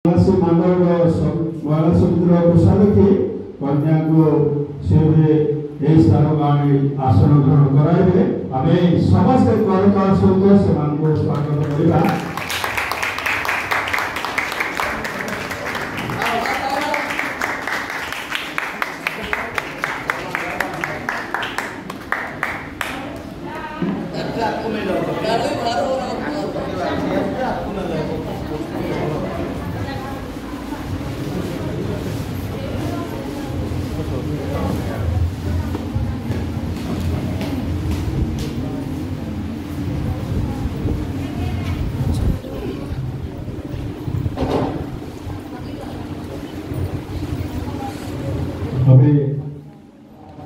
महाराष्ट्र मंडल महाराष्ट्र समुद्र प्रसाद की कन्या को से स्थान आसन ग्रहण कराइबे आमे समस्त करताल सहित से स्वागत करबा।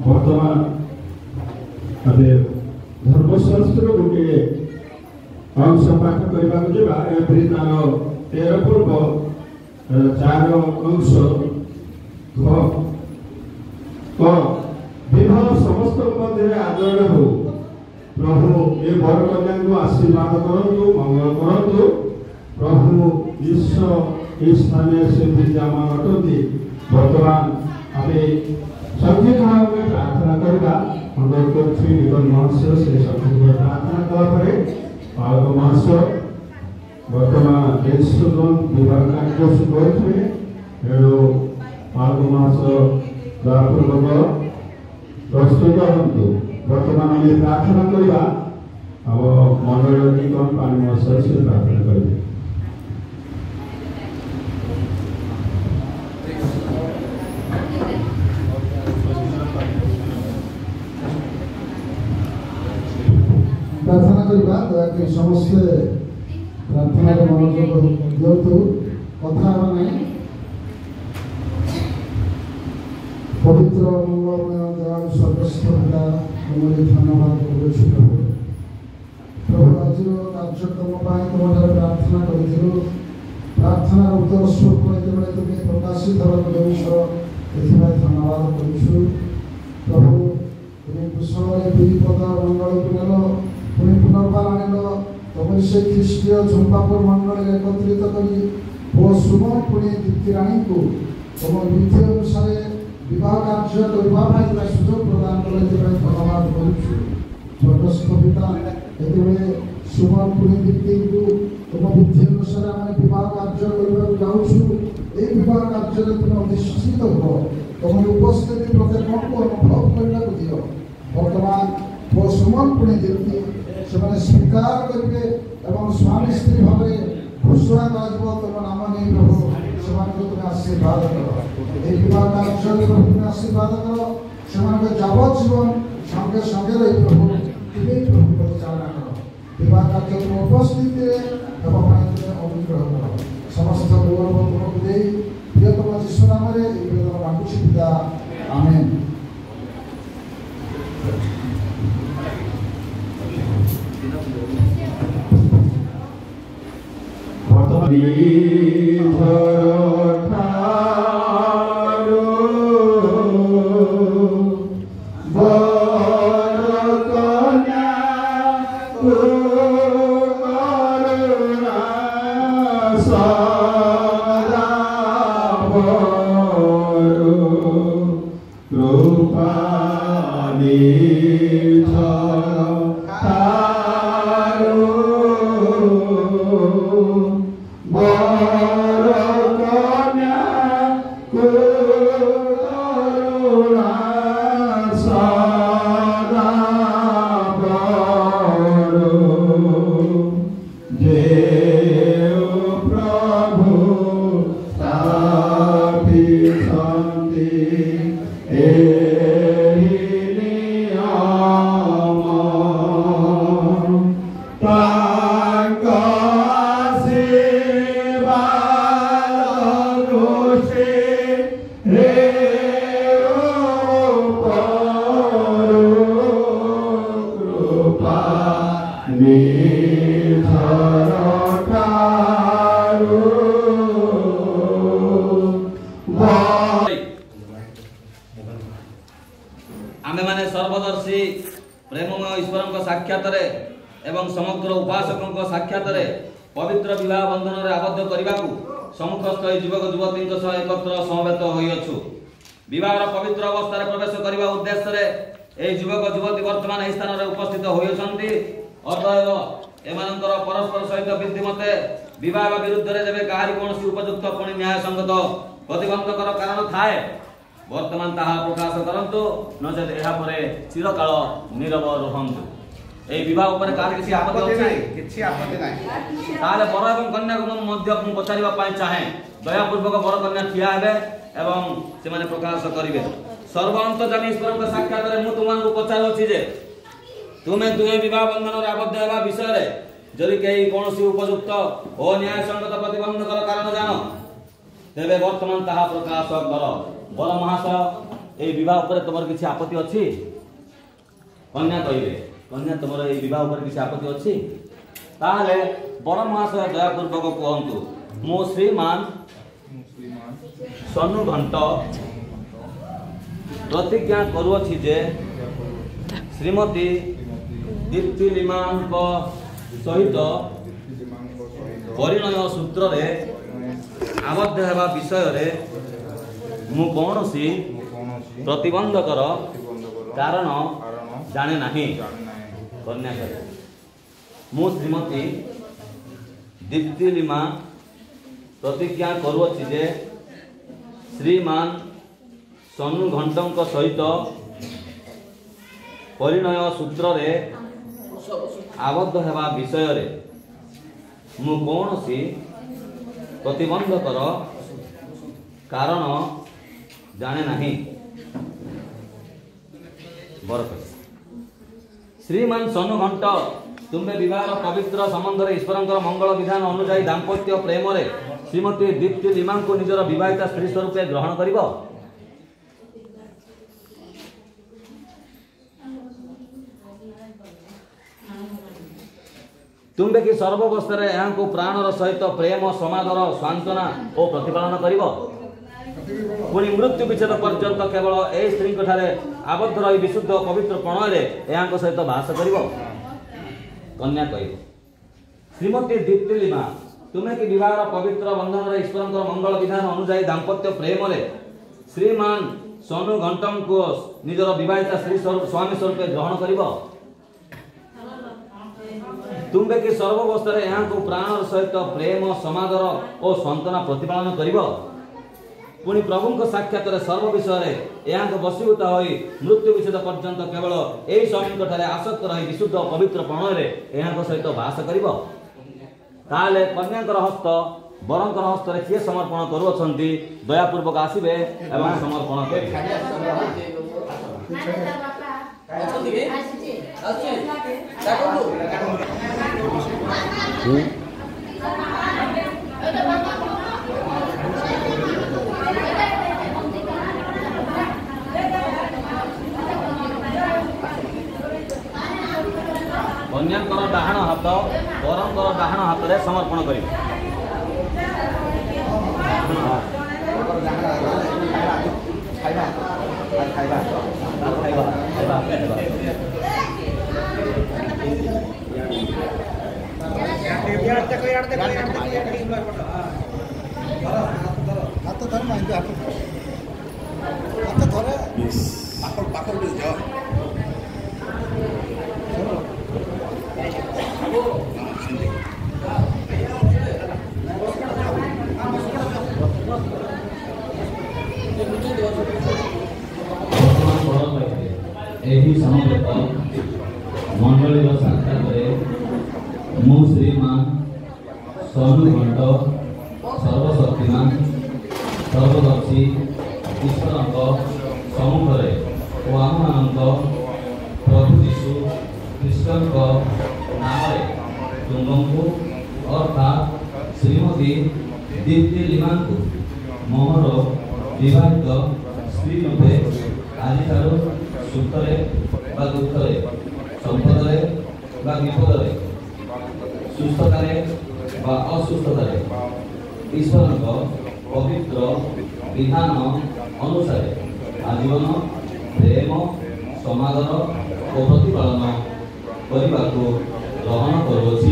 वर्तमान धर्मशास्त्र गोटे अंश पाठ करने तार 13 पूर्व 4 अंश विवाह समस्त मध्य आदरण हो प्रभु ए वर कन्या को आशीर्वाद करतु मंगल करतु प्रभु ईश्वर इस स्थान से विद्यमान अटंती। वर्तमान आम संगीत भाव में प्रार्थना करवा अनुरोध कर महर्षि से संगीत प्रार्थना कलापर पालक महर्षि वर्तमान विभाग कार्य शुरू एणु पालक महर्षि द्वारपूर्वक प्रस्तुत हूँ। वर्तमान आम प्रार्थना करवा अब मंडल निगम पानी महर्षि से प्रार्थना करेंगे। प्रार्थना करवा दयाकोरी समस्ते प्रार्थना मनोयोग दिंतु कथा नहीं पवित्र मंगलमय दयालु सर्वस्व पिता तुमरे धन्यवाद करुछु प्रभु। प्रभु आज कार्यक्रम तुम प्रार्थना कर प्रार्थना उत्तर स्वरूप जो तुम्हें प्रकाशित धन्यवाद करुछु प्रभु। तुम्हें कुशल विपद मंगल को नेल पुणी पुनर्बार आनिल तुम से ख्रीष्टीय झुंपापुर मंडल एकत्रित कर सुमन पुणी दीप्तिराणी को तुम विधि अनुसार विवाह कार्य करने सुजोग प्रदान कर धन्यवाद करुछु। स्वर्गस्थ पिता ये सुमन पुणी दीप्ति को तुम विधि अनुसार आम विवाह कार्य करने जाऊँ ये विवाह कार्य तुम अधिष्ठित हो तुम उपस्थिति प्रत्येक को अनुभव करने दियो। वर्तमान वो सुमन पुणी दीप्ति से स्वीकार करेंगे एवं स्वामी स्त्री भाव घोषणा कर तुम नाम नहीं प्रभु से तुम्हें आशीर्वाद कर विवाह कार्य तुम्हें आशीर्वाद कर जावजीवन संगे संगे रही प्रभु तुम्हें प्रभु परिचालना कर विवाह कार्य तुम उपस्थिति तुम्हें अनुग्रह कर समस्त गौरव तुमको दे प्रियतम जीशु नाम मांगुची पिता आमेन। आमे माने सर्वदर्शी प्रेममय ईश्वर साक्षात एवं समग्र उपासकों साक्षात पवित्र विवाह बंधन आबद्ध करने ସମ୍ମୁଖସ୍ଥ ଏହି ଯୁବକ ଯୁବତୀଙ୍କ ସହ ଏକତ୍ର ସମବେତ ହୋଇଅଛୁ। ବିବାହର ପବିତ୍ର ଅବସ୍ଥାରେ ପ୍ରବେଶ କରିବା ଉଦ୍ଦେଶ୍ୟରେ ଏହି ଯୁବକ ଯୁବତୀ ବର୍ତ୍ତମାନ ଏହି ସ୍ଥାନରେ ଉପସ୍ଥିତ ହୋଇଅଛନ୍ତି। ଅତଏବ ଏମାନଙ୍କର ପରସ୍ପର ସହିତ ବିଧିମତେ ବିବାହ ବିରୁଦ୍ଧରେ ଯେବେ କାହାରି କୌଣସି ଉପଯୁକ୍ତ ପୁଣି ନ୍ୟାୟସଙ୍ଗତ ପ୍ରତିବନ୍ଧକର କାରଣ ଥାଏ ବର୍ତ୍ତମାନ ତାହା ପ୍ରକାଶ କରନ୍ତୁ, ନଚେତ୍ ଏହା ପରେ ଚିରକାଳ ନୀରବ ରୁହନ୍ତୁ। এই বিবাহ উপরে কার কিছু আপত্তি আছে? କିଛି ଆପତ୍ତି ନାହିଁ। তাহলে বর এবং কন্যাকে মধ্যে মু পচারিবা পাই চাহে দয়াপূর্বক বর কন্যা ঠিয়া হেবে এবং সেমানে প্রকাশ করিবে। সর্ব অন্তর্যামী ঈশ্বরଙ୍କ সাক্ষাতরে মু তোমাকে পচারুছি যে তুমি দুহে বিবাহ বন্ধନରେ আবদ্ধ ହେବା বিষୟରେ যদি কেହି কৌଣସି উপযুক্ত ও ন্যায়সঙ্গত প্রতিবন্ধকর কারণ জানো তেবে বর্তমান তাহা প্রকাশ কর। বর মহাশয় এই বিবাহ উপরে তোমার কিছু আপত্তি ଅଛି? কন্যা কইবে কন্যা তোমার এই বিবাহ উপরে কিছু আপত্তি ଅଛି? তাহলে বড় মহাশয় দয়াপূর্বক কুহতু মু শ্রীমান সনু ঘণ্ট প্রতিজ্ঞা করুছি যে শ্রীমতী দীপ্তি লিমাଙ୍କ সহিত পরিণয় সূত্রে আবদ্ধ ହେବା বিষୟରେ ମୁଁ କୌଣସି ପ୍ରତିବନ୍ଧକର କାରଣ ଜାଣେ ନାହିଁ। କନ୍ୟା କରେ ମୁଁ ଶ୍ରୀମତୀ ଦୀପ୍ତି ଲିମା ପ୍ରତିଜ୍ଞା କରୁଅଛି ଯେ ଶ୍ରୀମାନ ସନୁ ଘଣ୍ଟଙ୍କ ସହିତ ପରିଣୟ ସୂତ୍ରରେ ଆବଦ୍ଧ ହେବା ବିଷୟରେ ମୁଁ କୌଣସି ପ୍ରତିବନ୍ଧକର କାରଣ ଜାଣେ ନାହିଁ। ବରକତ श्रीमान सनु घंट तुम्हें विवाह पवित्र संबंध ईश्वर मंगल विधान अनुजाई दाम्पत्य प्रेम श्रीमती दीप्ति लिमा को निजर विवाहिता स्त्री स्वरूप ग्रहण कर तुम्बे कि सर्वावस्था यहाँ प्राणर सहित प्रेम समादर सांत्वना और प्रतिपालन कर पुणी मृत्यु विच्छेद पर्यंत केवल ए स्त्री आबद्ध रही विशुद्ध पवित्र प्रणय यहाँ सहित बास कर। कन्या कह श्रीमती दीप्ति लिमा तुम्हें कि विवाह पवित्र बंधन ईश्वर मंगल विधान अनुजाई दाम्पत्य प्रेम श्रीमान सनु घंटम को निजर विवाहिता स्त्री स्वामी स्वरूप ग्रहण कर तुम्बे कि सर्वावस्था यहाँ प्राणर सहित प्रेम समादर और सांत्वना प्रतिपालन कर पुणी प्रभु साक्षात सर्व विषय यहाँ बसीभूत हो मृत्यु विच्छेद पर्यंत केवल यही स्वामी आसक्त रही विशुद्ध पवित्र प्रणय यहाँ सहित बास कर। कन्या हस्त बरंकर हस्त किए समर्पण करुँच दयापूर्वक आसबे एवं समर्पण कर। कन्याकर डाहाण हाथ बरंकर डाहाण हाथ रे समर्पण कर। समवेत मंडली साक्षात मु श्रीमान सनु घंट सर्वशक्तिमान सर्वदर्शी ईश्वर सम्मुखें और आम प्रभु यीशु कृष्ण नाम तुमको अर्थात श्रीमती दीप्ति लिमा को मोहर विवाहित स्त्री रूपे आज सुखरे दुखरे संपदे विपदे सुस्थतारे असुस्थतारे ईश्वर पवित्र विधान अनुसार आजीवन प्रेम समादर और प्रतिपालन करने को ग्रहण करुँच।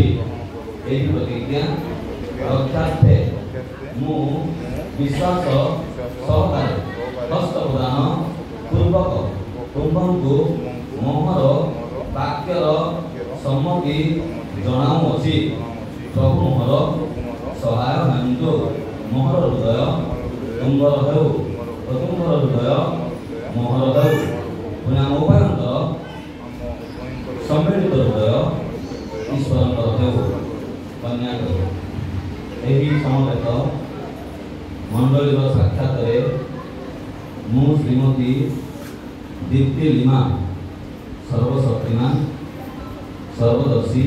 प्रतिज्ञा रक्षार्थे ମୁଁ ବିଶ୍ୱାସ ସହକାରେ ହସ୍ତ ପ୍ରଦାନ ପୂର୍ବକ ତୁମକୁ ମୋହର ବାକ୍ୟର ସମ୍ମତି ଜଣାଉଅଛି। ପ୍ରଭୁ ମୋର ସହାୟ ହୁଅନ୍ତୁ। ମୋହର ହୃଦୟ ତୁମର ହେଉ ଓ ତୁମର ହୃଦୟ ମୋହର ହେଉ। ପୁଣି ଆମ ଉଭୟଙ୍କର ସମ୍ମିଳିତ ହୃଦୟ ଈଶ୍ୱରଙ୍କର ହେଉ। କନ୍ୟା ଏହି ସମବେତ ମଣ୍ଡଳୀର ସାକ୍ଷାତରେ ମୁଁ ଶ୍ରୀମତୀ ଦୀପ୍ତି ଲିମା ସର୍ବଶକ୍ତିମାନ ସର୍ବଦର୍ଶୀ